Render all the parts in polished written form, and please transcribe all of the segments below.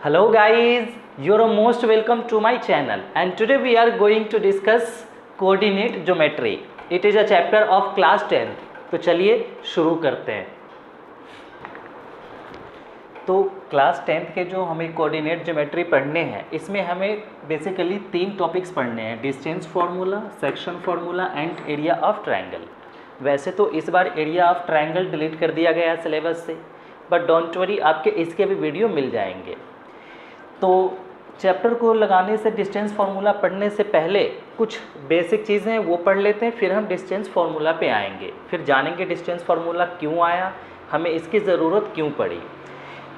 Hello guys, you're most welcome to my channel and today we are going to discuss coordinate geometry. It is a chapter of class 10th. तो चलिए शुरू करते हैं। तो class 10th के जो हमें कोऑर्डिनेट ज्योमेट्री पढ़ने हैं, इसमें हमें बेसिकली 3 टॉपिक्स पढ़ने हैं, distance formula, section formula and area of triangle. वैसे तो इस बार एरिया ऑफ ट्रायंगल डिलीट कर दिया गया है सिलेबस से, बट डोंट वरी, आपके इसके भी वीडियो मिल जाएंगे। तो चैप्टर को लगाने से, डिस्टेंस फार्मूला पढ़ने से पहले कुछ बेसिक चीज़ें हैं वो पढ़ लेते हैं, फिर हम डिस्टेंस फार्मूला पे आएंगे, फिर जानेंगे डिस्टेंस फार्मूला क्यों आया, हमें इसकी ज़रूरत क्यों पड़ी।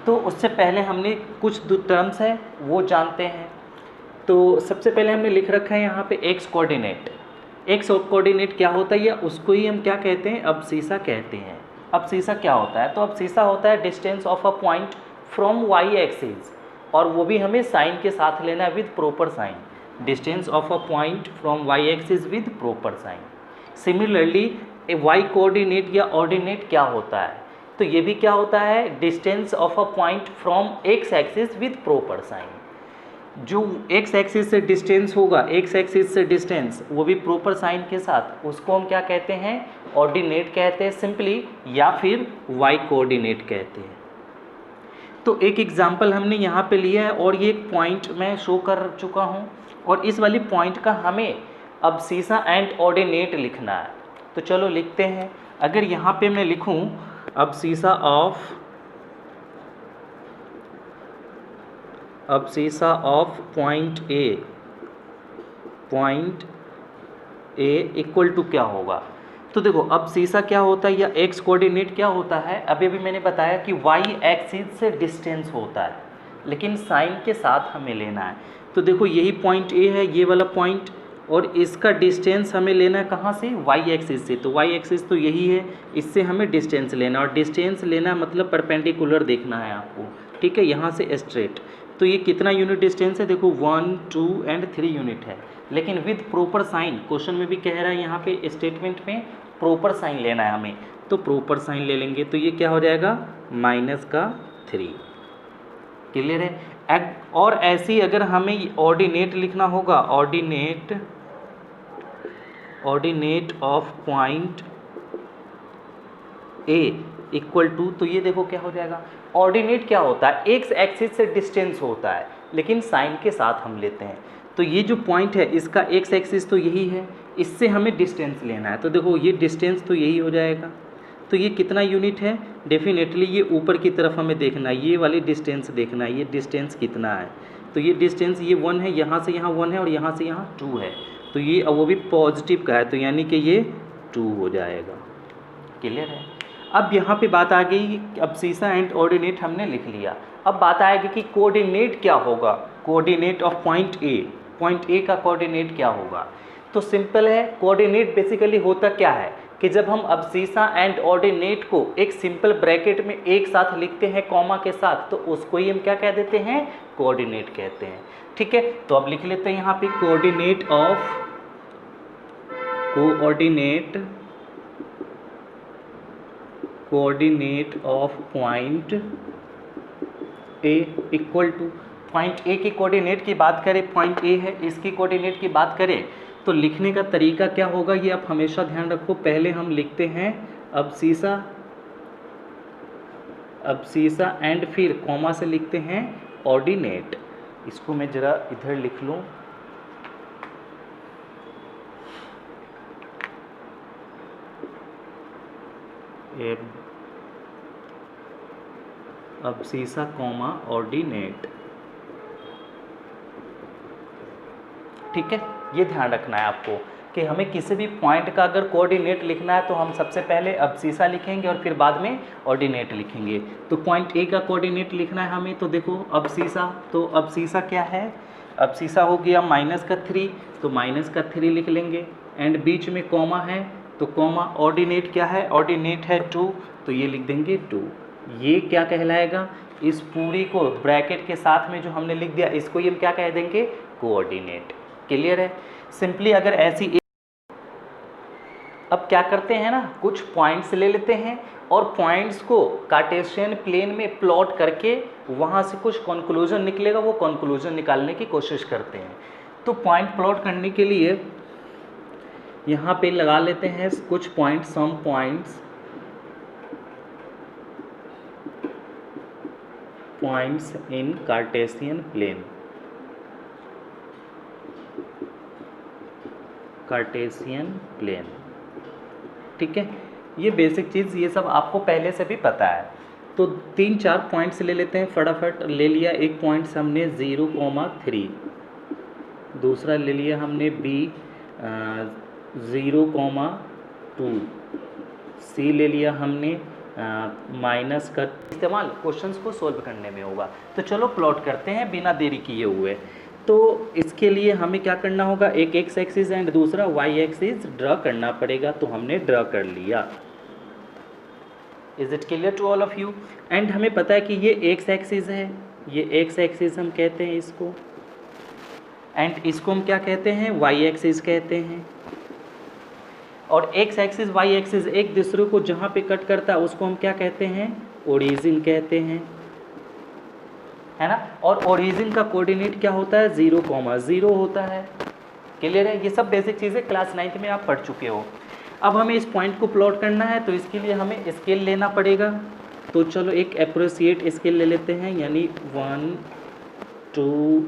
तो उससे पहले हमने कुछ दो टर्म्स हैं वो जानते हैं। तो सबसे पहले हमने लिख रखा है यहाँ पे एक्स कोऑर्डिनेट। एक्स कोऑर्डिनेट क्या होता है, या उसको ही हम क्या कहते हैं, अबसीसा कहते हैं। अबसीसा क्या होता है, तो अबसीसा होता है distance of a point from Y axis, और वो भी हमें साइन के साथ लेना है with proper sign. Distance of a point from Y axis with proper sign. Similarly a Y coordinate या ऑर्डिनेट क्या होता है, तो ये भी क्या होता है, distance of a point from X axis with proper sign. जो एक्स एक्सिस से डिस्टेंस होगा, एक्स एक्सिस से डिस्टेंस, वो भी प्रॉपर साइन के साथ, उसको हम क्या कहते हैं, ऑर्डिनेट कहते हैं सिंपली, या फिर वाई कोऑर्डिनेट कहते हैं। तो एक एग्जाम्पल हमने यहाँ पे लिया है और ये एक पॉइंट मैं शो कर चुका हूँ, और इस वाली पॉइंट का हमें अबसीसा एंड ऑर्डिनेट लिखना है। तो चलो लिखते हैं। अगर यहाँ पे मैं लिखूँ abscissa of point A equal to क्या होगा। तो देखो अबसीसा क्या होता है, या एक्स कोऑर्डिनेट क्या होता है, अभी मैंने बताया कि वाई एक्सिस से डिस्टेंस होता है, लेकिन साइन के साथ हमें लेना है। तो देखो यही पॉइंट ए है, ये वाला पॉइंट, और इसका डिस्टेंस हमें लेना है कहाँ से, वाई एक्सिस से। तो वाई एक्सिस तो यही है, इससे हमें डिस्टेंस लेना, और डिस्टेंस लेना मतलब परपेंडिकुलर देखना है आपको, ठीक है, यहाँ से स्ट्रेट। तो ये कितना यूनिट डिस्टेंस है, देखो 1, 2 एंड 3 यूनिट है, लेकिन विद प्रॉपर साइन। क्वेश्चन में भी कह रहा है यहाँ पे स्टेटमेंट में प्रॉपर साइन लेना है हमें, तो प्रॉपर साइन ले लेंगे। तो ये क्या हो जाएगा, -3। क्लियर है। और ऐसे ही अगर हमें ऑर्डिनेट लिखना होगा, ordinate of point A equal to, तो ये देखो क्या हो जाएगा। ऑर्डिनेट क्या होता है, एक्स एक्सिस से डिस्टेंस होता है, लेकिन साइन के साथ हम लेते हैं। तो ये जो पॉइंट है इसका एक्स एक्सिस तो यही है, इससे हमें डिस्टेंस लेना है। तो देखो ये डिस्टेंस तो यही हो जाएगा। तो ये कितना यूनिट है, डेफिनेटली ये ऊपर की तरफ हमें देखना है, ये वाली डिस्टेंस देखना है, ये डिस्टेंस कितना है। तो ये डिस्टेंस ये 1 है, यहाँ से यहाँ 1 है, और यहाँ से यहाँ 2 है। तो ये वो भी पॉजिटिव का है, तो यानी कि ये 2 हो जाएगा। क्लियर है। अब यहाँ पे बात आ गई, अबसीसा एंड ऑर्डिनेट हमने लिख लिया। अब बात आएगी कि कोऑर्डिनेट क्या होगा, coordinate of point A. Point A का कोऑर्डिनेट क्या होगा, तो सिंपल है। कोऑर्डिनेट बेसिकली होता क्या है कि जब हम अबसीसा एंड ऑर्डिनेट को एक सिंपल ब्रैकेट में एक साथ लिखते हैं कॉमा के साथ, तो उसको ही हम क्या कह देते हैं, कोऑर्डिनेट कहते हैं। ठीक है, तो अब लिख लेते हैं यहाँ पे coordinate of point A equal to, point A की कोऑर्डिनेट की बात करें, पॉइंट ए है, इसकी कोऑर्डिनेट की बात करें, तो लिखने का तरीका क्या होगा ये आप हमेशा ध्यान रखो। पहले हम लिखते हैं अबसीसा एंड फिर कॉमा से लिखते हैं ऑर्डिनेट। इसको मैं जरा इधर लिख लूँ, अबसीसा कॉमा ऑर्डिनेट। ठीक है, ये ध्यान रखना है आपको कि हमें किसी भी पॉइंट का अगर कोऑर्डिनेट लिखना है तो हम सबसे पहले अबसीसा लिखेंगे और फिर बाद में ऑर्डिनेट लिखेंगे। तो पॉइंट ए का कोऑर्डिनेट लिखना है हमें, तो देखो अबसीसा, तो अबसीसा क्या है, अबसीसा हो गया -3, तो -3 लिख लेंगे, एंड बीच में कॉमा है, तो कॉमा। ऑर्डिनेट क्या है, ऑर्डिनेट है 2, तो ये लिख देंगे 2। ये क्या कहलाएगा, इस पूरी को ब्रैकेट के साथ में जो हमने लिख दिया, इसको ही हम क्या कह देंगे, कोऑर्डिनेट। क्लियर है। सिंपली अगर ऐसी अब क्या करते हैं ना, कुछ पॉइंट्स ले लेते हैं और पॉइंट्स को कार्टेशियन प्लेन में प्लॉट करके वहाँ से कुछ कंक्लूजन निकलेगा, वो कंक्लूजन निकालने की कोशिश करते हैं। तो पॉइंट प्लॉट करने के लिए यहाँ पे लगा लेते हैं कुछ point, some points in Cartesian plane, ठीक है। ये बेसिक चीज़, ये सब आपको पहले से भी पता है। तो 3-4 पॉइंट्स ले लेते हैं फटाफट। ले लिया एक पॉइंट्स हमने 0,3, दूसरा ले लिया हमने B 0,2, C ले लिया हमने माइनस का इस्तेमाल क्वेश्चंस को सोल्व करने में होगा। तो चलो प्लॉट करते हैं बिना देरी किए हुए। तो इसके लिए हमें क्या करना होगा, एक एक्स एक्सिस एंड दूसरा वाई एक्सिस ड्रा करना पड़ेगा। तो हमने ड्रा कर लिया। Is it clear to all of you? And हमें पता है कि ये एक्स एक्सिस है, ये एक्स एक्सिस हम कहते हैं इसको, एंड इसको हम क्या कहते हैं, वाई एक्सिस कहते हैं। और एक्स एक्सिस वाई एक्सिस एक दूसरे को जहाँ पे कट करता है उसको हम क्या कहते हैं, ओरिजिन कहते हैं, है ना। और ओरिजिन का कोऑर्डिनेट क्या होता है, 0,0 होता है। क्लियर है? ये सब बेसिक चीज़ें क्लास 9th में आप पढ़ चुके हो। अब हमें इस पॉइंट को प्लॉट करना है, तो इसके लिए हमें स्केल लेना पड़ेगा। तो चलो एक अप्रोप्रिएट स्केल ले लेते हैं, यानी 1 2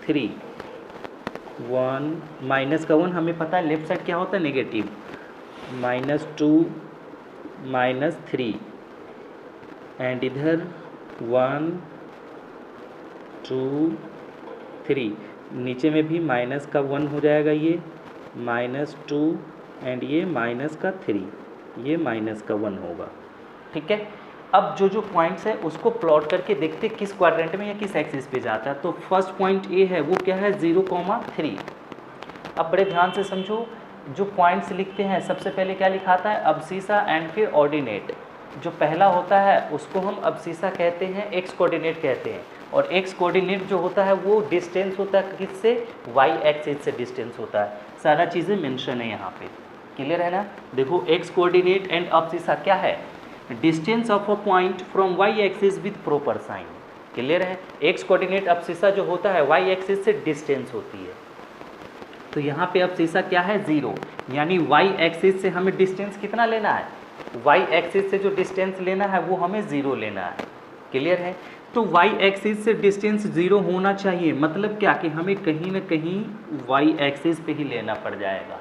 3, 1 माइनस का 1 हमें पता है लेफ्ट साइड क्या होता है, नेगेटिव, -2 -3, एंड इधर 1 2 3, नीचे में भी माइनस का 1 हो जाएगा, ये -2 एंड ये -3, ये -1 होगा। ठीक है। अब जो जो पॉइंट्स है उसको प्लॉट करके देखते किस क्वाड्रेंट में या किस एक्सिस पे जाता है। तो फर्स्ट पॉइंट ए है, वो क्या है, 0,3। अब बड़े ध्यान से समझो, जो पॉइंट्स लिखते हैं सबसे पहले क्या लिखाता है, अबसीसा एंड फिर ऑर्डिनेट। जो पहला होता है उसको हम अबसीसा कहते हैं, एक्स कोऑर्डिनेट कहते हैं। और एक्स कोऑर्डिनेट जो होता है वो डिस्टेंस होता है किससे, वाई एक्सिस से डिस्टेंस होता है। सारा चीज़ें मेंशन है यहाँ पे। क्लियर है ना? देखो एक्स कोऑर्डिनेट एंड अबसीसा क्या है, distance of a point from Y axis with proper sign. Clear है? एक्स कोऑर्डिनेट अबसीसा जो होता है वाई एक्सिस से डिस्टेंस होती है। तो यहाँ पे अबसीसा क्या है, 0, यानी वाई एक्सिस से हमें डिस्टेंस कितना लेना है, वाई एक्सिस से जो डिस्टेंस लेना है वो हमें 0 लेना है। क्लियर है? तो वाई एक्सिस से डिस्टेंस 0 होना चाहिए, मतलब क्या कि हमें कहीं ना कहीं वाई एक्सिस पे ही लेना पड़ जाएगा।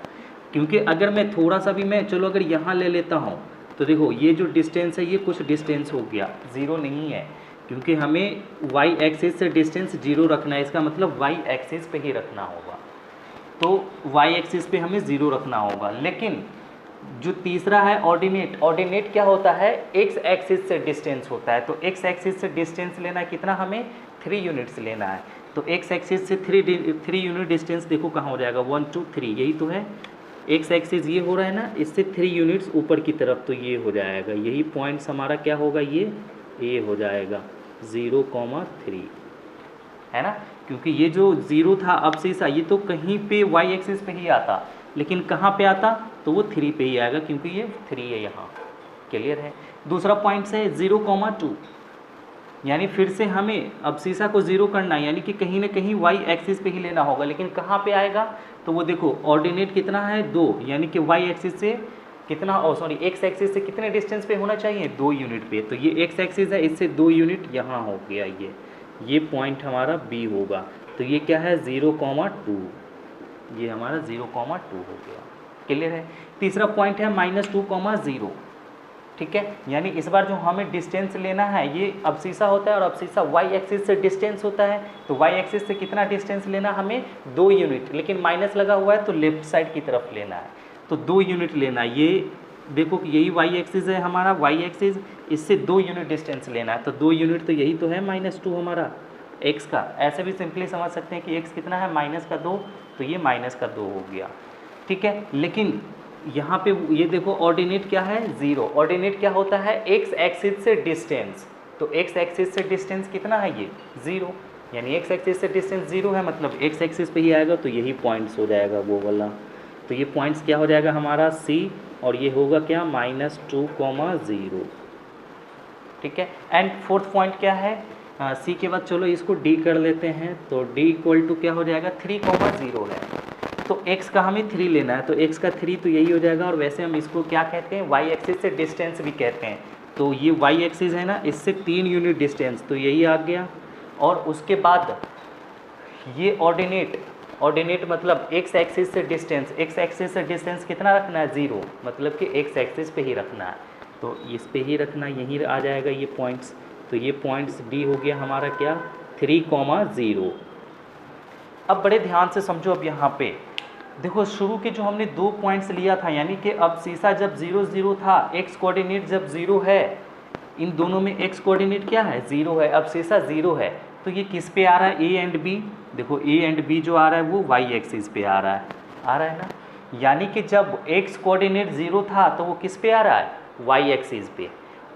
क्योंकि अगर मैं थोड़ा सा भी चलो अगर यहाँ ले लेता हूँ, तो देखो ये जो डिस्टेंस है ये कुछ डिस्टेंस हो गया, 0 नहीं है, क्योंकि हमें वाई एक्सिस से डिस्टेंस 0 रखना है। इसका मतलब वाई एक्सिस पे ही रखना होगा। तो वाई एक्सिस पे हमें 0 रखना होगा। लेकिन जो तीसरा है ऑर्डिनेट, ऑर्डिनेट क्या होता है, एक्स एक्सिस से डिस्टेंस होता है। तो एक्स एक्सिस से डिस्टेंस लेना है कितना, हमें 3 यूनिट्स लेना है। तो एक्स एक्सिस से 3 यूनिट डिस्टेंस देखो कहाँ हो जाएगा, 1 2 3, यही तो है। एक्स एक्सिस ये हो रहा है ना, इससे 3 यूनिट्स ऊपर की तरफ, तो ये हो जाएगा, यही पॉइंट्स हमारा क्या होगा, ये ए हो जाएगा 0,3, है ना। क्योंकि ये जो 0 था अबसीसा, ये तो कहीं पे वाई एक्सिस पे ही आता, लेकिन कहाँ पे आता, तो वो 3 पे ही आएगा, क्योंकि ये 3 है यहाँ। क्लियर है? दूसरा पॉइंट है 0,2, यानी फिर से हमें अबसीसा को 0 करना है, यानी कि कहीं ना कहीं वाई एक्सिस पे ही लेना होगा, लेकिन कहाँ पे आएगा, तो वो देखो ऑर्डिनेट कितना है, 2, यानी कि वाई एक्सिस से कितना, एक्स एक्सिस से कितने डिस्टेंस पे होना चाहिए, 2 यूनिट पे। तो ये एक्स एक्सिस है, इससे 2 यूनिट यहाँ हो गया, ये पॉइंट हमारा बी होगा। तो ये क्या है, 0,2, ये हमारा 0,2 हो गया। क्लियर है? तीसरा पॉइंट है -2,0, ठीक है। यानी इस बार जो हमें डिस्टेंस लेना है ये अबसीसा होता है, और अबसीसा वाई एक्सिस से डिस्टेंस होता है। तो वाई एक्सिस से कितना डिस्टेंस लेना, हमें 2 यूनिट, लेकिन माइनस लगा हुआ है तो लेफ्ट साइड की तरफ लेना है, तो 2 यूनिट लेना है। ये देखो कि यही वाई एक्सिस है हमारा, वाई एक्सिस, इससे 2 यूनिट डिस्टेंस लेना है। तो 2 यूनिट तो यही तो है -2 हमारा एक्स का। ऐसे भी सिंपली समझ सकते हैं कि एक्स कितना है, -2, तो ये -2 हो गया। ठीक है। लेकिन यहाँ पे ये देखो ऑर्डिनेट क्या है, 0। ऑर्डिनेट क्या होता है, एक्स एक्सिस से डिस्टेंस। तो एक्स एक्सिस से डिस्टेंस कितना है, ये 0, यानी एक्स एक्सिस से डिस्टेंस 0 है, मतलब एक्स एक्सिस पे ही आएगा, तो यही पॉइंट्स हो जाएगा वो वाला। तो ये पॉइंट्स क्या हो जाएगा हमारा C, और ये होगा क्या -2,0। ठीक है। एंड फोर्थ पॉइंट क्या है, C के बाद चलो इसको D कर लेते हैं, तो D इक्वल टू क्या हो जाएगा 3,0 है। तो x का हमें 3 लेना है, तो x का 3 तो यही हो जाएगा, और वैसे हम इसको क्या कहते हैं y एक्सिस से डिस्टेंस भी कहते हैं। तो ये y एक्सिस है ना, इससे 3 यूनिट डिस्टेंस, तो यही आ गया। और उसके बाद ये ऑर्डिनेट मतलब x एक्सिस से डिस्टेंस, x एक्सिस से डिस्टेंस कितना रखना है 0, मतलब कि x एक्सिस पे ही रखना है, तो इस पे ही रखना, यहीं आ जाएगा ये पॉइंट्स। तो ये पॉइंट्स D हो गया हमारा क्या 3,0। अब बड़े ध्यान से समझो, अब यहाँ पे देखो शुरू के जो हमने 2 पॉइंट्स लिया था, यानी कि अब सीसा जब 0 0 था, x कोऑर्डिनेट जब 0 है, इन दोनों में x कोऑर्डिनेट क्या है 0 है, अब सीसा 0 है, तो ये किस पे आ रहा है A एंड B। देखो A एंड B जो आ रहा है वो y एक्सिस पे आ रहा है ना, यानी कि जब x कोऑर्डिनेट 0 था तो वो किस पे आ रहा है y एक्सिस पे,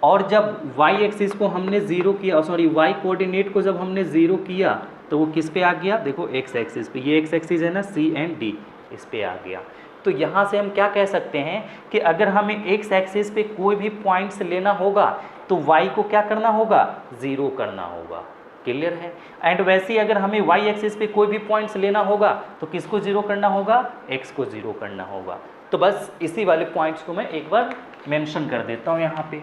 और जब y एक्सिस को हमने 0 किया, सॉरी y कोऑर्डिनेट को जब हमने 0 किया तो वो किस पे आ गया, देखो x एक्सिस पे, ये x एक्सिस है ना C एंड D, इस पे आ गया। तो यहाँ से हम क्या कह सकते हैं कि अगर हमें x एक्सिस पे कोई भी पॉइंट्स लेना होगा तो y को क्या करना होगा 0 करना होगा। क्लियर है। एंड वैसे ही अगर हमें y एक्सिस पे कोई भी पॉइंट्स लेना होगा तो किसको 0 करना होगा, x को 0 करना होगा। तो बस इसी वाले पॉइंट्स को मैं एक बार मेंशन कर देता हूँ यहाँ पे।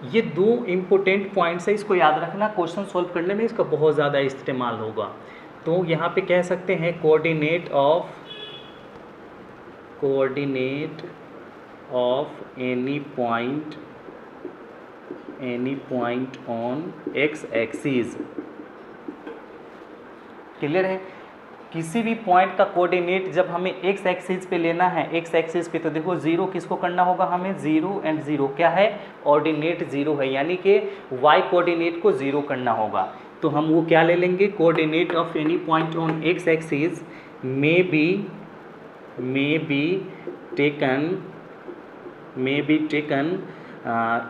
ये 2 इम्पोर्टेंट पॉइंट्स है, इसको याद रखना, क्वेश्चन सॉल्व करने में इसका बहुत ज़्यादा इस्तेमाल होगा। तो यहाँ पे कह सकते हैं coordinate of any point on x axis. Clear है। किसी भी पॉइंट का कोऑर्डिनेट जब हमें x एक्सिस पे लेना है, x एक्सिस पे, तो देखो 0 किसको करना होगा हमें, 0 एंड 0 क्या है, ऑर्डिनेट 0 है, यानी कि y कोऑर्डिनेट को 0 करना होगा। तो हम वो क्या ले लेंगे, coordinate of any point on x axis may be taken,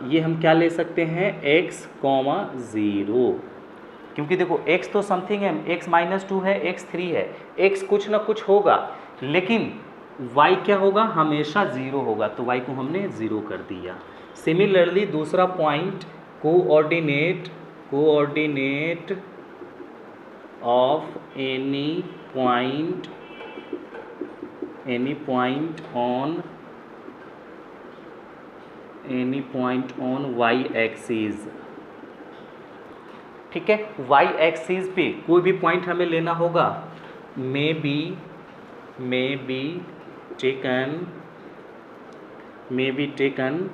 ये हम क्या ले सकते हैं x, 0, क्योंकि देखो x तो समथिंग है, x -2 है, x 3 है, x कुछ ना कुछ होगा, लेकिन y क्या होगा, हमेशा 0 होगा, तो y को हमने 0 कर दिया। सिमिलरली दूसरा point, coordinate of any point on y axis. ठीक है, y एक्सिस पे कोई भी पॉइंट हमें लेना होगा, मे बी टेकन।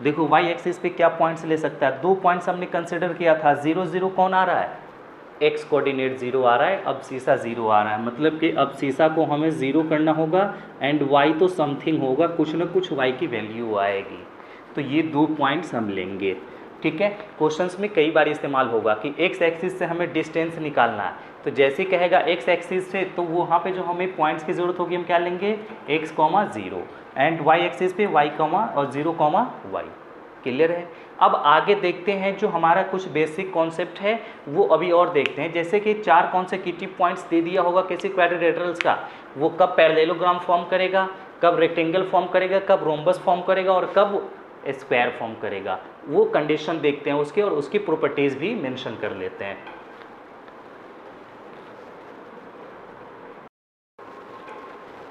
देखो y एक्सिस पे क्या पॉइंट्स ले सकता है, 2 पॉइंट्स हमने कंसिडर किया था, 0 0 कौन आ रहा है, x कोऑर्डिनेट 0 आ रहा है, अब सीसा 0 आ रहा है, मतलब कि अब सीसा को हमें 0 करना होगा, एंड y तो समथिंग होगा, कुछ ना कुछ y की वैल्यू आएगी। तो ये 2 पॉइंट्स हम लेंगे। ठीक है, क्वेश्चंस में कई बार इस्तेमाल होगा कि x एक्सिस से हमें डिस्टेंस निकालना है, तो जैसे ही कहेगा x एक्सिस से, तो वहाँ पे जो हमें पॉइंट्स की ज़रूरत होगी हम क्या लेंगे, x, 0, एंड y एक्सिस पे y, और 0, y। क्लियर है। अब आगे देखते हैं, जो हमारा कुछ बेसिक कॉन्सेप्ट है वो अभी और देखते हैं। जैसे कि 4 कॉन्सेक्यूटिव पॉइंट्स दे दिया होगा किसी क्वाड्रिलेटरल्स का, वो कब पैरेललोग्राम फॉर्म करेगा, कब रेक्टेंगल फॉर्म करेगा, कब रोम्बस फॉर्म करेगा, और कब स्क्वायर फॉर्म करेगा, वो कंडीशन देखते हैं उसके, और उसकी प्रॉपर्टीज भी मेंशन कर लेते हैं।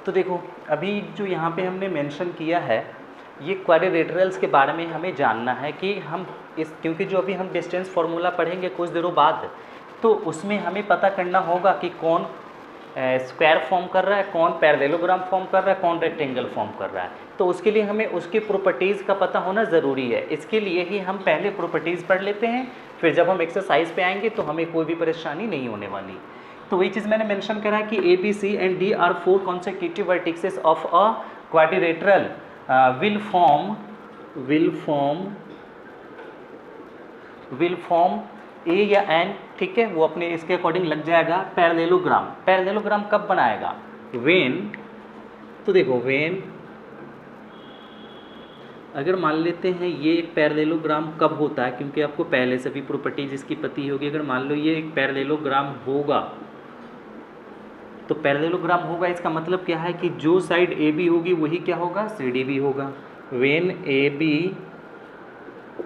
तो देखो अभी जो यहाँ पे हमने मेंशन किया है, ये क्वाड्रिलेटरल्स के बारे में हमें जानना है कि हम क्योंकि जो अभी हम डिस्टेंस फार्मूला पढ़ेंगे कुछ देरों बाद, तो उसमें हमें पता करना होगा कि कौन स्क्वायर फॉर्म कर रहा है, कौन पैरेललोग्राम फॉर्म कर रहा है, कौन रेक्टेंगल फॉर्म कर रहा है। तो उसके लिए हमें उसकी प्रॉपर्टीज़ का पता होना ज़रूरी है। इसके लिए ही हम पहले प्रॉपर्टीज़ पढ़ लेते हैं, फिर जब हम एक्सरसाइज पे आएंगे तो हमें कोई भी परेशानी नहीं होने वाली। तो वही चीज़ मैंने मेंशन करा कि A, B, C and D are 4 consecutive vertices of a quadrilateral will form A या N, ठीक है, वो अपने इसके अकॉर्डिंग लग जाएगा। पैरेललोग्राम कब बनाएगा, तो देखो अगर मान लेते हैं ये एक पैरेललोग्राम कब होता है, क्योंकि आपको पहले से भी प्रॉपर्टीज इसकी पता होगी। अगर मान लो ये एक पैरेललोग्राम होगा, तो पैरेललोग्राम होगा इसका मतलब क्या है कि जो साइड ए बी होगी वही क्या होगा, सी डी भी होगा। When A B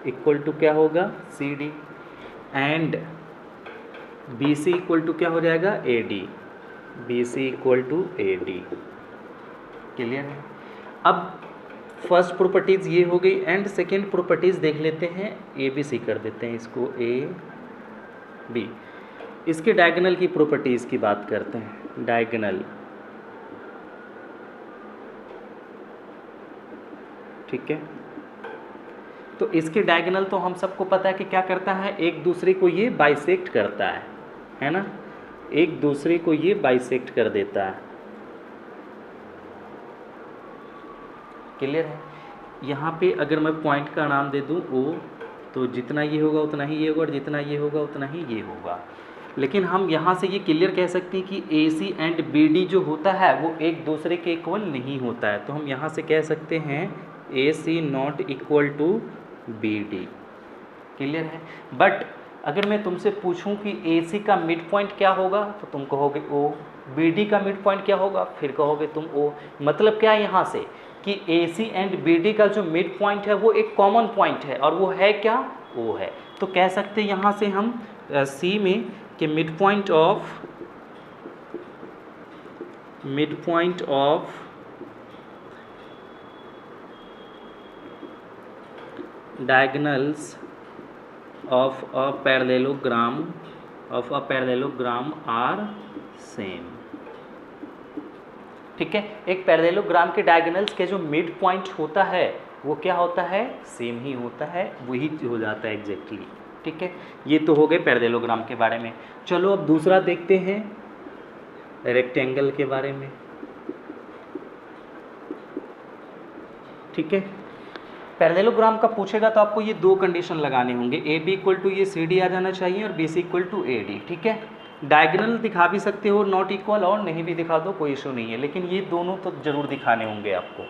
equal to क्या होगा, C D, and B C equal to क्या हो जाएगा, A D, B C equal to A D. Clear है। अब फर्स्ट प्रॉपर्टीज़ ये हो गई, एंड सेकेंड प्रॉपर्टीज़ देख लेते हैं। ए बी सी कर देते हैं इसको, ए बी। इसके डायगोनल की प्रॉपर्टीज़ की बात करते हैं। डायगोनल, ठीक है। तो इसके डायगोनल तो हम सबको पता है कि क्या करता है, एक दूसरे को ये बाइसेक्ट करता है ना, एक दूसरे को ये बाइसेक्ट कर देता है। क्लियर है। यहाँ पे अगर मैं पॉइंट का नाम दे दूँ ओ, तो जितना ये होगा उतना ही ये होगा, और जितना ये होगा उतना ही ये होगा। लेकिन हम यहाँ से ये क्लियर कह सकते हैं कि ए सी एंड बी डी जो होता है वो एक दूसरे के इक्वल नहीं होता है। तो हम यहाँ से कह सकते हैं A C not equal to B D. Clear है। बट अगर मैं तुमसे पूछूं कि ए सी का मिड पॉइंट क्या होगा, तो तुम कहोगे ओ। बी डी का मिड पॉइंट क्या होगा, फिर कहोगे तुम ओ। मतलब क्या है यहाँ से कि ए सी एंड बी डी का जो मिड पॉइंट है वो एक कॉमन पॉइंट है, और वो है क्या, ओ है। तो कह सकते हैं यहाँ से हम सी में कि mid point of diagonals of a parallelogram are same। ठीक है। एक पैरेललोग्राम के डायगोनल्स के जो मिड पॉइंट होता है वो क्या होता है, सेम ही होता है, वही हो जाता है एग्जैक्टली। ठीक है। ये तो हो गए पैरेललोग्राम के बारे में। चलो अब दूसरा देखते हैं रेक्टेंगल के बारे में। ठीक है। पैरेललोग्राम का पूछेगा तो आपको ये दो कंडीशन लगाने होंगे, ए बी इक्वल टू ये सी डी आ जाना चाहिए, और B C equal to A D. ठीक है। डायगोनल दिखा भी सकते हो नॉट इक्वल, और नहीं भी दिखा दो, कोई इशू नहीं है, लेकिन ये दोनों तो जरूर दिखाने होंगे आपको।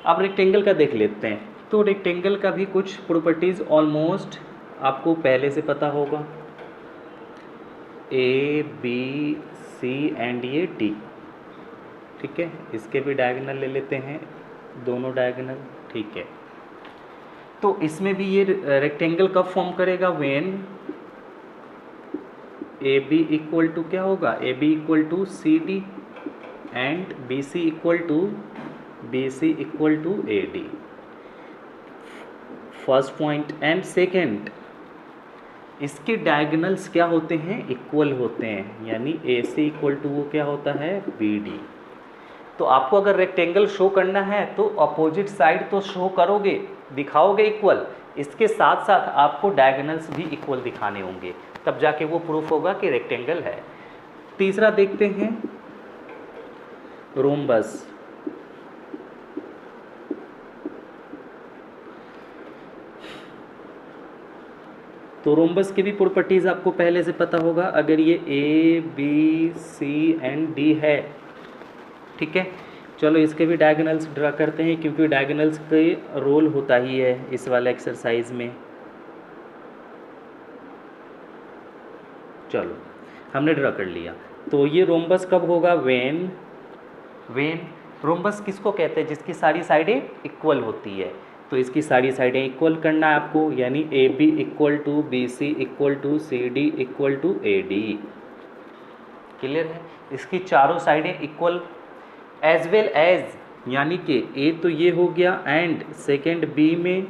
अब रेक्टेंगल का देख लेते हैं। तो रेक्टेंगल का भी कुछ प्रॉपर्टीज़ ऑलमोस्ट आपको पहले से पता होगा, ए बी सी एंड ये डी। ठीक है। इसके भी डायगोनल ले लेते हैं, दोनों डायगोनल। ठीक है। तो इसमें भी ये रेक्टेंगल कब फॉर्म करेगा, when A B equal to क्या होगा, A B equal to C D and B C equal to A D. First point and second, इसके डायगोनल्स क्या होते हैं, इक्वल होते हैं, यानी ए सी इक्वल टू वो क्या होता है, बी डी। तो आपको अगर रेक्टेंगल शो करना है तो अपोजिट साइड तो शो करोगे, दिखाओगे इक्वल, इसके साथ साथ आपको डायगोनल्स भी इक्वल दिखाने होंगे, तब जाके वो प्रूफ होगा कि रेक्टेंगल है। तीसरा देखते हैं रोम्बस। तो रोम्बस की भी प्रॉपर्टीज आपको पहले से पता होगा। अगर ये A B C and D है, ठीक है। चलो इसके भी डायगोनल्स ड्रा करते हैं, क्योंकि डायगोनल्स का रोल होता ही है इस वाले एक्सरसाइज में। चलो हमने ड्रा कर लिया। तो ये रोम्बस कब होगा, व्हेन रोम्बस किसको कहते हैं, जिसकी सारी साइडें इक्वल होती है। तो इसकी सारी साइडें इक्वल करना है आपको, यानी A B equal to B C equal to C D equal to A D. Clear है। इसकी चारों साइडें इक्वल एज वेल एज, यानी कि ए तो ये हो गया, एंड सेकेंड बी में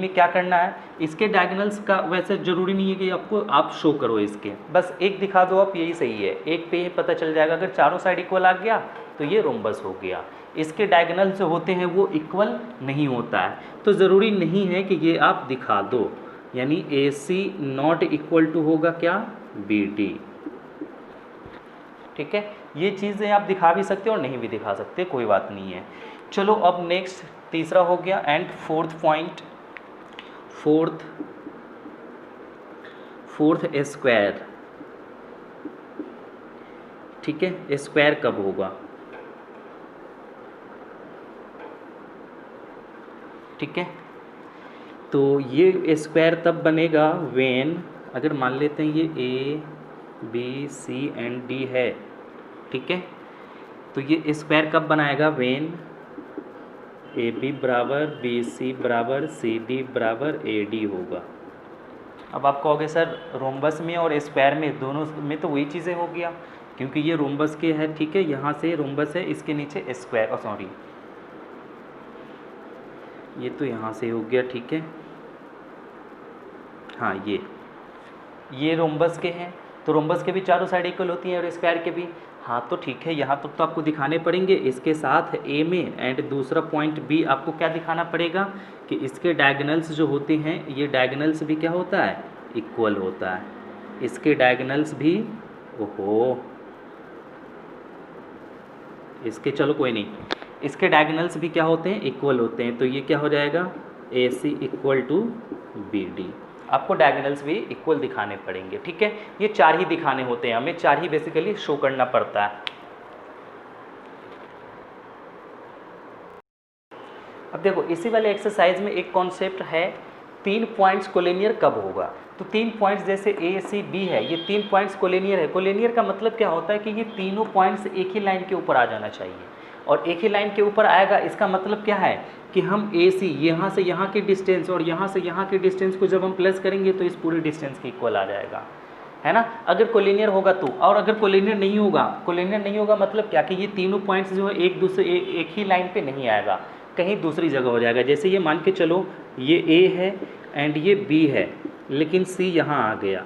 क्या करना है, इसके डायगोनल्स का वैसे ज़रूरी नहीं है कि आपको आप शो करो इसके, बस एक दिखा दो आप, यही सही है, एक पे ही पता चल जाएगा। अगर चारों साइड इक्वल आ गया तो ये रोम्बस हो गया। इसके डायगोनल जो होते हैं वो इक्वल नहीं होता है, तो ज़रूरी नहीं है कि ये आप दिखा दो, यानी ए सी नॉट इक्वल टू होगा क्या, बी डी। ठीक है। ये चीज़ें आप दिखा भी सकते हो और नहीं भी दिखा सकते, कोई बात नहीं है। चलो अब नेक्स्ट तीसरा हो गया, and fourth point, fourth square. ठीक है। स्क्वायर कब होगा, ठीक है। तो ये स्क्वायर तब बनेगा व्हेन, अगर मान लेते हैं ये A B C and D है, ठीक है, तो ये स्क्वायर कब बनाएगा, व्हेन ए बी बराबर बी सी बराबर सी डी बराबर ए डी होगा। अब आप कहोगे सर रोम्बस में और स्क्वायर में दोनों में तो वही चीज़ें हो गया, क्योंकि ये रोम्बस के है, ठीक है, यहाँ से रोम्बस है, इसके नीचे स्क्वायर, सॉरी ये तो यहाँ से हो गया, ठीक है, हाँ ये रोम्बस के हैं, तो रोम्बस के भी चारों साइड इक्वल होती हैं और स्क्वायर के भी, हाँ तो ठीक है, यहाँ तक तो आपको दिखाने पड़ेंगे। इसके साथ ए में एंड दूसरा पॉइंट बी आपको क्या दिखाना पड़ेगा कि इसके डायगोनल्स जो होते हैं, ये डायगोनल्स भी क्या होता है, इक्वल होता है, इसके डायगोनल्स भी, ओहो इसके, चलो कोई नहीं, इसके डायगोनल्स भी क्या होते हैं, इक्वल होते हैं, तो ये क्या हो जाएगा ए सी इक्वल टू बी डी। आपको डायगोनल्स भी इक्वल दिखाने पड़ेंगे, ठीक है, ये चार ही दिखाने होते हैं, हमें चार ही बेसिकली शो करना पड़ता है। अब देखो इसी वाले एक्सरसाइज में एक कॉन्सेप्ट है, 3 पॉइंट्स कोलिनियर कब होगा, तो 3 पॉइंट्स जैसे ए सी बी है, ये 3 पॉइंट्स कोलिनियर है। कोलिनियर का मतलब क्या होता है कि ये तीनों पॉइंट्स एक ही लाइन के ऊपर आ जाना चाहिए, और एक ही लाइन के ऊपर आएगा, इसका मतलब क्या है कि हम ए सी यहाँ से यहाँ की डिस्टेंस और यहाँ से यहाँ की डिस्टेंस को जब हम प्लस करेंगे तो इस पूरे डिस्टेंस के इक्वल आ जाएगा, है ना, अगर कोलिनियर होगा तो। और अगर कोलिनियर नहीं होगा, कोलिनियर नहीं होगा मतलब क्या कि ये तीनों पॉइंट्स जो है एक दूसरे एक ही लाइन पे नहीं आएगा, कहीं दूसरी जगह हो जाएगा। जैसे ये मान के चलो ये ए है एंड ये बी है, लेकिन सी यहाँ आ गया,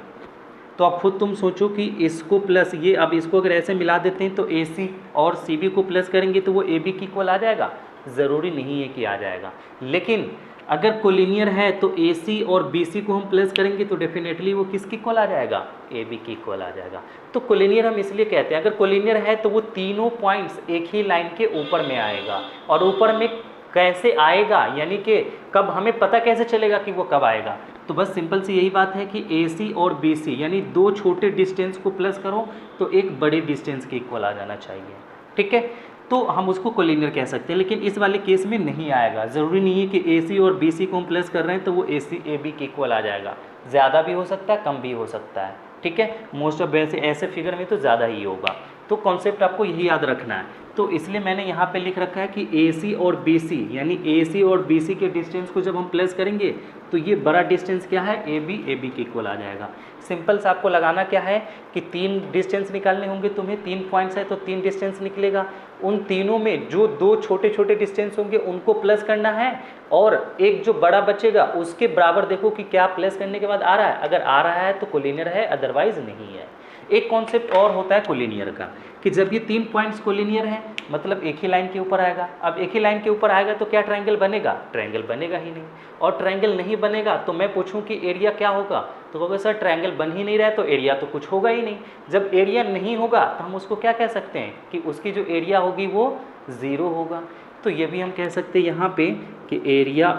तो अब खुद तुम सोचो कि इसको प्लस ये, अब इसको अगर ऐसे मिला देते हैं तो ए सी और सी बी को प्लस करेंगे तो वो ए बी की इक्वल आ जाएगा, ज़रूरी नहीं है कि आ जाएगा। लेकिन अगर कोलिनियर है तो ए सी और बी सी को हम प्लस करेंगे तो डेफिनेटली वो किसकी इक्वल आ जाएगा, ए बी की इक्वल आ जाएगा। तो कोलिनियर हम इसलिए कहते हैं, अगर कोलिनियर है तो वो तीनों पॉइंट्स एक ही लाइन के ऊपर में आएगा, और ऊपर में कैसे आएगा, यानी कि कब, हमें पता कैसे चलेगा कि वो कब आएगा, तो बस सिंपल सी यही बात है कि ए सी और बी सी यानी दो छोटे डिस्टेंस को प्लस करो तो एक बड़े डिस्टेंस के इक्वल आ जाना चाहिए, ठीक है, तो हम उसको कोलिनियर कह सकते हैं। लेकिन इस वाले केस में नहीं आएगा, ज़रूरी नहीं है कि ए सी और बी सी को हम प्लस कर रहे हैं तो वो ए सी ए बी के इक्वल आ जाएगा, ज़्यादा भी हो सकता है, कम भी हो सकता है, ठीक है, मोस्ट ऑफ वैसे ऐसे फिगर में तो ज़्यादा ही होगा। तो कॉन्सेप्ट आपको यही याद रखना है, तो इसलिए मैंने यहाँ पे लिख रखा है कि ए सी और बी सी यानी ए सी और बी सी के डिस्टेंस को जब हम प्लस करेंगे तो ये बड़ा डिस्टेंस क्या है, ए बी के इक्वल आ जाएगा। सिंपल सा आपको लगाना क्या है कि 3 डिस्टेंस निकालने होंगे तुम्हें, 3 पॉइंट्स है तो 3 डिस्टेंस निकलेगा, उन तीनों में जो 2 छोटे छोटे डिस्टेंस होंगे उनको प्लस करना है, और एक जो बड़ा बचेगा उसके बराबर देखो कि क्या प्लस करने के बाद आ रहा है, अगर आ रहा है तो कोलिनियर है, अदरवाइज नहीं है। एक कॉन्सेप्ट और होता है कोलिनियर का कि जब ये 3 पॉइंट्स कोलिनियर हैं मतलब एक ही लाइन के ऊपर आएगा। अब एक ही लाइन के ऊपर आएगा तो क्या ट्रायंगल बनेगा, ट्रायंगल बनेगा ही नहीं, और ट्रायंगल नहीं बनेगा तो मैं पूछूं कि एरिया क्या होगा, तो कहोगे सर ट्रायंगल बन ही नहीं रहा है तो एरिया तो कुछ होगा ही नहीं। जब एरिया नहीं होगा तो हम उसको क्या कह सकते हैं कि उसकी जो एरिया होगी वो 0 होगा। तो ये भी हम कह सकते हैं यहाँ पे कि area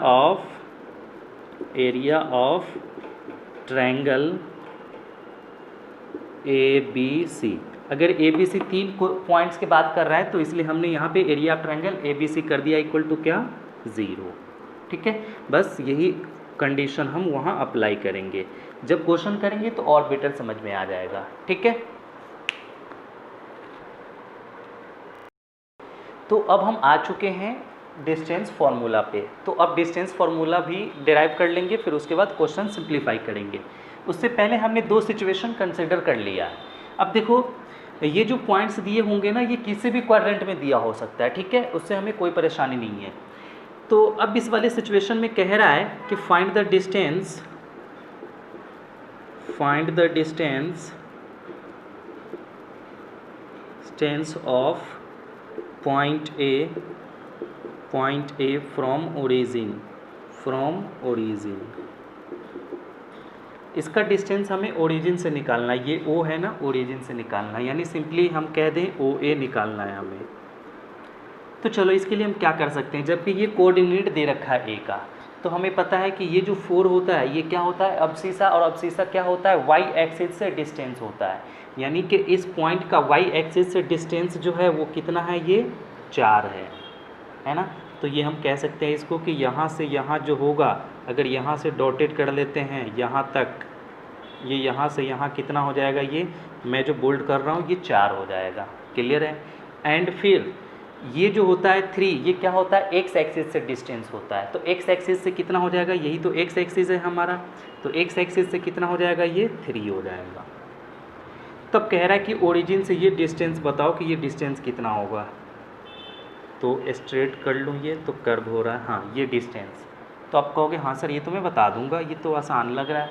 of triangle A B C, अगर ए बी सी 3 पॉइंट्स की बात कर रहा है तो इसलिए हमने यहाँ पे area of triangle A B C कर दिया इक्वल टू क्या, 0, ठीक है। बस यही कंडीशन हम वहाँ अप्लाई करेंगे, जब क्वेश्चन करेंगे तो और बेटर समझ में आ जाएगा, ठीक है। तो अब हम आ चुके हैं डिस्टेंस फार्मूला पे, तो अब डिस्टेंस फार्मूला भी डिराइव कर लेंगे, फिर उसके बाद क्वेश्चन सिंप्लीफाई करेंगे। उससे पहले हमने 2 सिचुएशन कंसिडर कर लिया है। अब देखो ये जो पॉइंट्स दिए होंगे ना, ये किसी भी क्वाड्रेंट में दिया हो सकता है, ठीक है, उससे हमें कोई परेशानी नहीं है। तो अब इस वाले सिचुएशन में कह रहा है कि find the distance of point A from origin. इसका डिस्टेंस हमें ओरिजिन से निकालना है, ये ओ है ना, ओरिजिन से निकालना है, यानी सिंपली हम कह दें ओ ए निकालना है हमें। तो चलो इसके लिए हम क्या कर सकते हैं, जबकि ये कोऑर्डिनेट दे रखा है ए का, तो हमें पता है कि ये जो 4 होता है ये क्या होता है, अब्सिसा, और अब्सिसा क्या होता है, वाई एक्सिस से डिस्टेंस होता है, यानी कि इस पॉइंट का वाई एक्सिस से डिस्टेंस जो है वो कितना है, ये 4 है ना। तो ये हम कह सकते हैं इसको कि यहाँ से यहाँ जो होगा, अगर यहाँ से डॉटेड कर लेते हैं यहाँ तक, ये यहाँ से यहाँ कितना हो जाएगा, ये मैं जो बोल्ड कर रहा हूँ ये 4 हो जाएगा। क्लियर है। एंड फिर ये जो होता है 3, ये क्या होता है, एक्स एक्सिस से डिस्टेंस होता है। तो एक्स एक्सिस से कितना हो जाएगा, यही तो एक्स एक्सिस है हमारा, तो एक्स एक्सिस से कितना हो जाएगा, ये 3 हो जाएगा। तब कह रहा है कि ओरिजिन से ये डिस्टेंस बताओ कि ये डिस्टेंस कितना होगा। तो स्ट्रेट कर लूँ, ये तो कर्व हो रहा है, हाँ ये डिस्टेंस। तो आप कहोगे हाँ सर ये तो मैं बता दूंगा, ये तो आसान लग रहा है,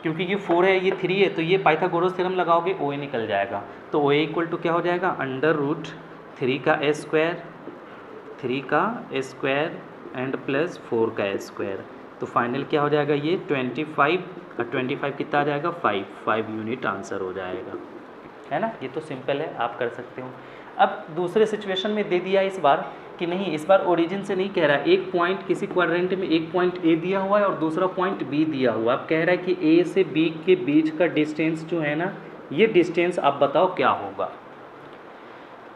क्योंकि ये 4 है ये 3 है, तो ये पाइथागोरस थ्योरम लगाओगे OA निकल जाएगा। तो OA इक्वल टू क्या हो जाएगा, √3 का स्क्वायर, 3 का स्क्वायर एंड प्लस 4 का स्क्वायर। तो फाइनल क्या हो जाएगा, ये 25 और 25 कितना आ जाएगा, 5 यूनिट आंसर हो जाएगा, है ना। ये तो सिंपल है, आप कर सकते हो। अब दूसरे सिचुएशन में दे दिया इस बार कि नहीं, इस बार ओरिजिन से नहीं कह रहा है, एक पॉइंट किसी क्वाड्रेंट में एक पॉइंट A दिया हुआ है और दूसरा पॉइंट B दिया हुआ है। अब कह रहा है कि A से B के बीच का डिस्टेंस जो है ना, ये डिस्टेंस आप बताओ क्या होगा।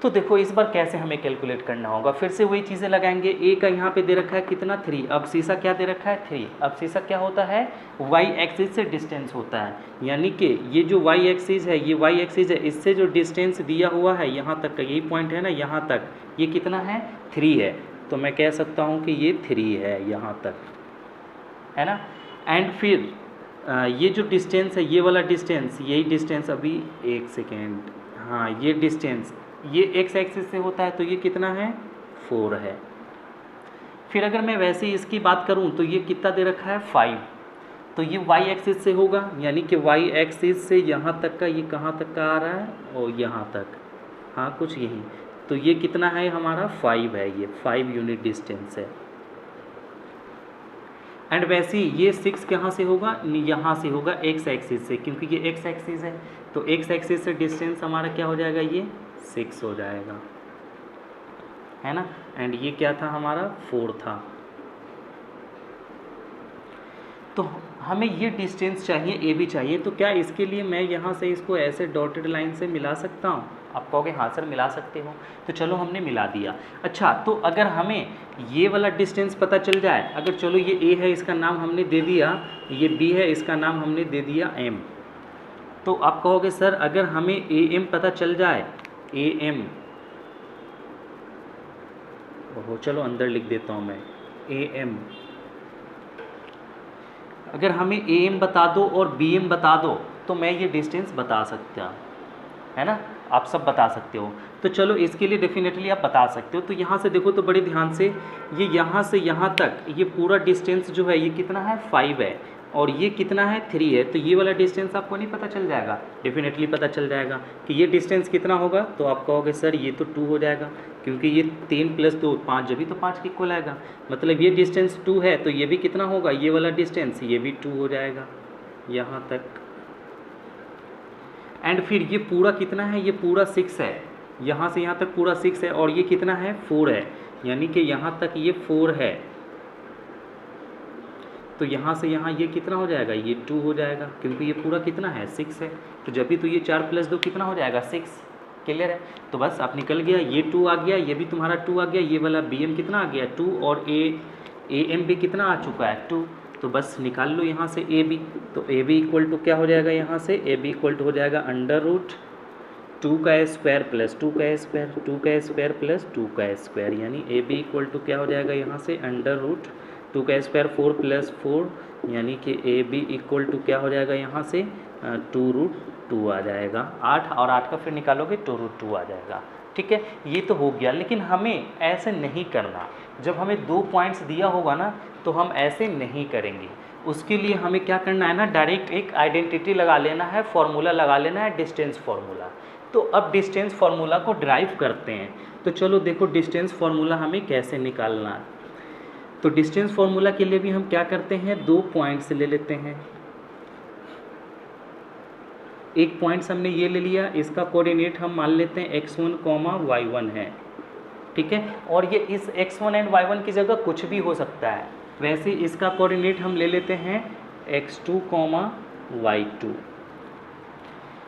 तो देखो इस बार कैसे हमें कैलकुलेट करना होगा, फिर से वही चीज़ें लगाएंगे। A का यहाँ पे दे रखा है कितना, 3। अब शीशा क्या दे रखा है, 3। अब शीशा क्या होता है, y एक्सिस से डिस्टेंस होता है, यानी कि ये जो y एक्सिस है, ये y एक्सिस है, इससे जो डिस्टेंस दिया हुआ है यहाँ तक का, यही पॉइंट है ना यहाँ तक, ये कितना है, 3 है। तो मैं कह सकता हूँ कि ये 3 है यहाँ तक, है ना। एंड फिर ये जो डिस्टेंस है, ये वाला डिस्टेंस, यही डिस्टेंस, अभी एक सेकेंड, हाँ ये डिस्टेंस ये एक्स एक्सिस से होता है, तो ये कितना है, 4 है। फिर अगर मैं वैसे ही इसकी बात करूं तो ये कितना दे रखा है, 5। तो ये y एक्सिस से होगा, यानी कि y एक्सिस से यहाँ तक का, ये कहाँ तक का आ रहा है, और यहाँ तक, हाँ कुछ यही। तो ये कितना है हमारा, 5 है, ये 5 यूनिट डिस्टेंस है। एंड वैसे ही ये 6 कहाँ से होगा, यहाँ से होगा एक्स एक्सिस से, क्योंकि ये एक्स एक्सिस है। तो एक्स एक्सिस से डिस्टेंस हमारा क्या हो जाएगा, ये 6 हो जाएगा, है ना। एंड ये क्या था हमारा, 4 था। तो हमें ये डिस्टेंस चाहिए, ए भी चाहिए। तो क्या इसके लिए मैं यहाँ से इसको ऐसे डॉटेड लाइन से मिला सकता हूँ, आप कहोगे हाँ सर मिला सकते हो। तो चलो हमने मिला दिया। अच्छा, तो अगर हमें ये वाला डिस्टेंस पता चल जाए, अगर चलो ये ए है, इसका नाम हमने दे दिया, ये बी है, इसका नाम हमने दे दिया एम। तो आप कहोगे सर अगर हमें ए एम पता चल जाए, ए एम, ओहो चलो अंदर लिख देता हूँ मैं, ए एम, अगर हमें ए एम बता दो और बी एम बता दो तो मैं ये डिस्टेंस बता सकता हूँ, है ना। आप सब बता सकते हो। तो चलो इसके लिए डेफिनेटली आप बता सकते हो। तो यहाँ से देखो तो बड़े ध्यान से, ये यहाँ से यहाँ तक ये पूरा डिस्टेंस जो है ये कितना है, 5 है, और ये कितना है, 3 है। तो ये वाला डिस्टेंस आपको नहीं पता चल जाएगा, डेफिनेटली पता चल जाएगा कि ये डिस्टेंस कितना होगा। तो आप कहोगे सर ये तो 2 हो जाएगा, क्योंकि ये 3 + 2 5, जब भी तो 5 के इक्वल आएगा, मतलब ये डिस्टेंस 2 है, तो ये भी कितना होगा, ये वाला डिस्टेंस, ये भी 2 हो जाएगा यहाँ तक। एंड फिर ये पूरा कितना है, ये पूरा 6 है, यहाँ से यहाँ तक पूरा 6 है, और ये कितना है, 4 है, यानी कि यहाँ तक ये 4 है। तो यहाँ से यहाँ ये कितना हो जाएगा, ये 2 हो जाएगा, क्योंकि ये पूरा कितना है, 6 है। तो जब भी तो ये 4 + 2 कितना हो जाएगा, 6। क्लियर है। तो बस आप निकल गया, ये 2 आ गया, ये भी तुम्हारा 2 आ गया, ये वाला बी एम कितना आ गया, 2, और ए एम भी कितना आ चुका है, 2। तो बस निकाल लो यहाँ से ए बी। तो ए बी इक्वल टू क्या हो जाएगा, यहाँ से ए बी इक्वल टू हो जाएगा √2 का स्क्वायर प्लस 2 का स्क्वायर, 2 का स्क्वायर प्लस 2 का स्क्वायर, यानी ए बी इक्वल टू क्या हो जाएगा यहाँ से √2 का स्क्वायर 4 + 4, यानी कि ए बी इक्वल टू क्या हो जाएगा यहाँ से 2√2 आ जाएगा। 8 और 8 का फिर निकालोगे 2√2 आ जाएगा। ठीक है, ये तो हो गया। लेकिन हमें ऐसे नहीं करना, जब हमें 2 पॉइंट्स दिया होगा ना तो हम ऐसे नहीं करेंगे। उसके लिए हमें क्या करना है ना, डायरेक्ट एक आइडेंटिटी लगा लेना है, फॉर्मूला लगा लेना है, डिस्टेंस फार्मूला। तो अब डिस्टेंस फार्मूला को ड्राइव करते हैं। तो चलो देखो डिस्टेंस फार्मूला हमें कैसे निकालना है। तो डिस्टेंस फार्मूला के लिए भी हम क्या करते हैं, 2 पॉइंट्स ले लेते हैं। एक पॉइंट्स हमने ये ले लिया, इसका कोऑर्डिनेट हम मान लेते हैं x1, y1 है। ठीक है, और ये इस x1 एंड y1 की जगह कुछ भी हो सकता है। वैसे इसका कोऑर्डिनेट हम ले लेते हैं x2, y2।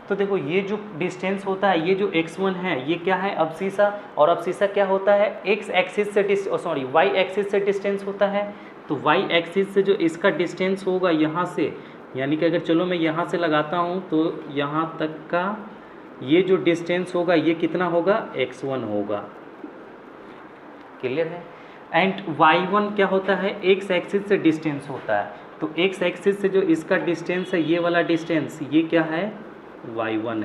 तो देखो ये जो डिस्टेंस होता है, ये जो x1 है ये क्या है, अब्सिसा, और अब्सिसा क्या होता है, x एक्सिस से y एक्सिस से डिस्टेंस होता है। तो y एक्सिस से जो इसका डिस्टेंस होगा यहाँ से, यानी कि अगर चलो मैं यहाँ से लगाता हूँ तो यहाँ तक का ये जो डिस्टेंस होगा ये कितना होगा, x1 होगा। क्लियर है। एंड y1 क्या होता है, x एक्सिस से डिस्टेंस होता है। तो x एक्सिस से जो इसका डिस्टेंस है, ये वाला डिस्टेंस, ये क्या है, y1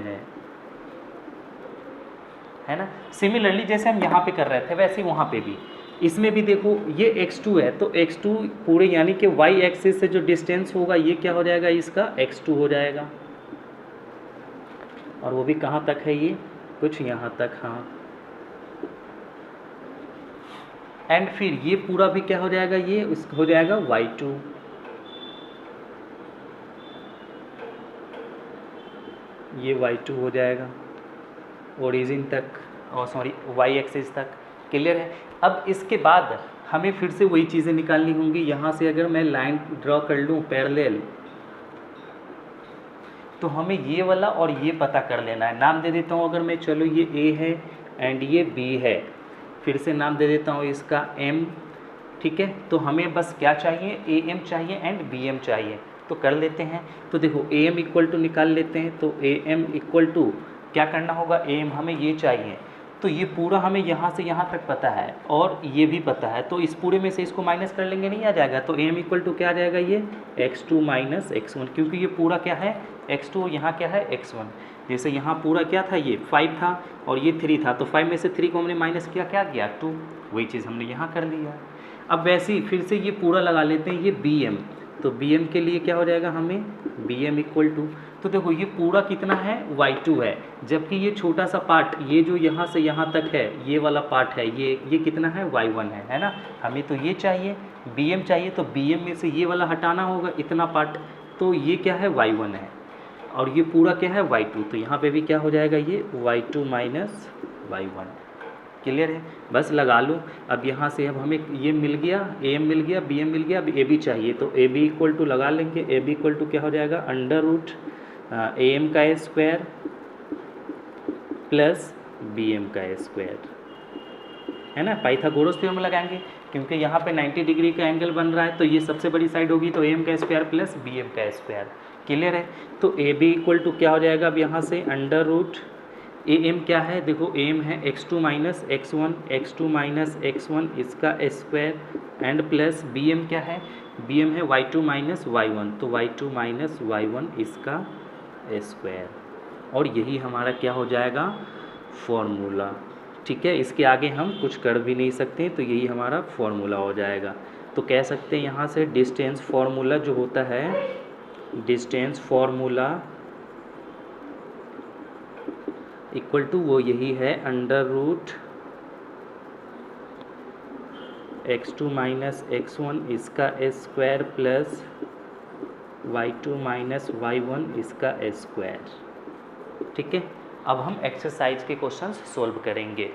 है ना। सिमिलरली जैसे हम यहाँ पे कर रहे थे वैसे वहाँ पे भी, इसमें भी देखो ये x2 है, तो x2 पूरे यानी कि y एक्सिस से जो डिस्टेंस होगा ये क्या हो जाएगा, इसका x2 हो जाएगा। और वो भी कहाँ तक है, ये कुछ यहाँ तक, हाँ। एंड फिर ये पूरा भी क्या हो जाएगा, ये हो जाएगा y2। ये y2 हो जाएगा ओरिजिन तक, और y एक्सिस तक। क्लियर है। अब इसके बाद हमें फिर से वही चीज़ें निकालनी होंगी। यहाँ से अगर मैं लाइन ड्रॉ कर लूँ पैरेलल, तो हमें ये वाला और ये पता कर लेना है। नाम दे देता हूँ अगर मैं, चलो ये A है एंड ये B है, फिर से नाम दे देता हूँ इसका M। ठीक है, तो हमें बस क्या चाहिए, AM चाहिए एंड BM चाहिए। तो कर लेते हैं। तो देखो AM इक्वल टू निकाल लेते हैं। तो AM इक्वल टू क्या करना होगा, AM हमें ये चाहिए, तो ये पूरा हमें यहाँ से यहाँ तक पता है और ये भी पता है, तो इस पूरे में से इसको माइनस कर लेंगे, नहीं आ जाएगा। तो AM इक्वल टू क्या आ जाएगा, ये x2 माइनस x1, क्योंकि ये पूरा क्या है x2, यहाँ क्या है x1। जैसे यहाँ पूरा क्या था, ये 5 था और ये 3 था, तो 5 में से 3 को हमने माइनस किया, क्या गया 2। वही चीज़ हमने यहाँ कर लिया। अब वैसे ही फिर से ये पूरा लगा लेते हैं, ये BM। तो BM के लिए क्या हो जाएगा हमें, BM इक्वल टू, तो देखो ये पूरा कितना है, y2 है, जबकि ये छोटा सा पार्ट, ये जो यहाँ से यहाँ तक है, ये वाला पार्ट है, ये कितना है, y1 है ना। हमें तो ये चाहिए, BM चाहिए, तो BM में से ये वाला हटाना होगा, इतना पार्ट, तो ये क्या है, y1 है, और ये पूरा क्या है, y2। तो यहाँ पे भी क्या हो जाएगा, ये y2 माइनस y1। क्लियर है, बस लगा लो। अब यहाँ से अब हमें ये मिल गया, AM मिल गया, BM मिल गया, अब AB चाहिए, तो AB इक्वल टू लगा लेंगे। AB इक्वल टू क्या हो जाएगा, अंडर रूट AM का स्क्वायर प्लस BM का स्क्वायर, है ना। पाइथागोरस थ्योरम लगाएंगे, क्योंकि यहाँ पे 90 डिग्री का एंगल बन रहा है, तो ये सबसे बड़ी साइड होगी, तो AM का स्क्वायर प्लस BM का स्क्वायर। क्लियर है। तो AB इक्वल टू क्या हो जाएगा, अब यहाँ से अंडर रूट AM क्या है, देखो AM है x2 minus x1, x2 minus x1 इसका स्क्वायर एंड प्लस BM क्या है, BM है y2 माइनस y1, तो y2 माइनस y1 इसका स्क्वायर। और यही हमारा क्या हो जाएगा, फॉर्मूला। ठीक है, इसके आगे हम कुछ कर भी नहीं सकते, तो यही हमारा फॉर्मूला हो जाएगा। तो कह सकते हैं यहाँ से डिस्टेंस फॉर्मूला जो होता है, डिस्टेंस फॉर्मूला इक्वल टू वो यही है, under root x2 minus x1 इसका square plus y2 minus y1 इसका स्क्वायर। ठीक है, अब हम एक्सरसाइज के क्वेश्चंस सोल्व करेंगे।